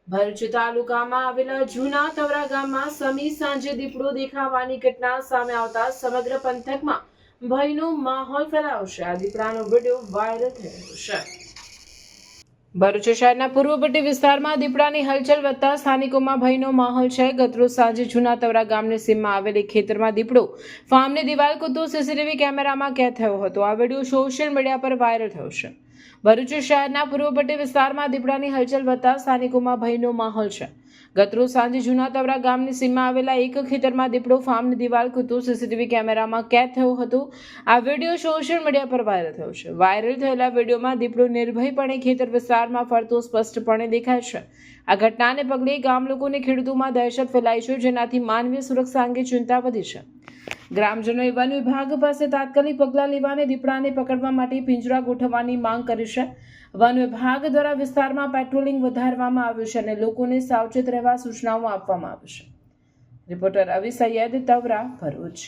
ભરૂચ તાલુકામાં આવેલા જૂના તવરા ગામમાં સમી સાંજે દીપડો દેખાવાની ઘટના સામે આવતા સમગ્ર પંથકમાં ભયનો માહોલ ફેલાયો છે. આ દીપડાનો વિડીયો વાયરલ થયો છે. ભરૂચ શહેરના પૂર્વ પટ્ટી વિસ્તારમાં દીપડાની હલચલ વધતા સ્થાનિકોમાં ભયનો માહોલ છે. ગતરોજ સાંજે જૂના તવરા ગામની સીમમાં આવેલી ખેતરમાં દીપડો ફાર્મની દિવાલ કૂદતો સીસીટીવી કેમેરામાં કેદ થયો હતો. આ વિડીયો સોશિયલ મીડિયા પર વાયરલ થયો છે. ભરૂચ શહેરના પૂર્વ પટ્ટી વિસ્તારમાં દીપડાની હલચલ વધતા સ્થાનિકોમાં ભયનો માહોલ છે. ગતરોજ સાંજે જૂના તવરા ગામની સીમમાં આવેલા એક ખેતરમાં દીપડો ફાર્મની દિવાલ કૂદતો સીસીટીવી કેમેરામાં કેદ થયો હતો. આ વિડીયો સોશિયલ મીડિયા પર વાયરલ થયો છે. વાયરલ થયેલા વિડીયોમાં દીપડો નિર્ભયપણે ખેતર વિસ્તારમાં ફરતો સ્પષ્ટપણે દેખાય છે. આ ઘટનાને પગલે ગામ લોકોને ખેડૂતોમાં દહેશત ફેલાઈ છે, જેનાથી માનવીય સુરક્ષા અંગે ચિંતા વધી છે. ગ્રામજનોએ વન વિભાગ પાસે તાત્કાલિક પગલાં લેવાને દીપડાને પકડવા માટે પિંજરા ગોઠવવાની માંગ કરી છે. વન વિભાગ દ્વારા વિસ્તારમાં પેટ્રોલિંગ વધારવામાં આવ્યું છે અને લોકોને સાવચેત રહેવા સૂચનાઓ આપવામાં આવી છે. રિપોર્ટર અવી સૈયદ, તવરા, ભરૂચ.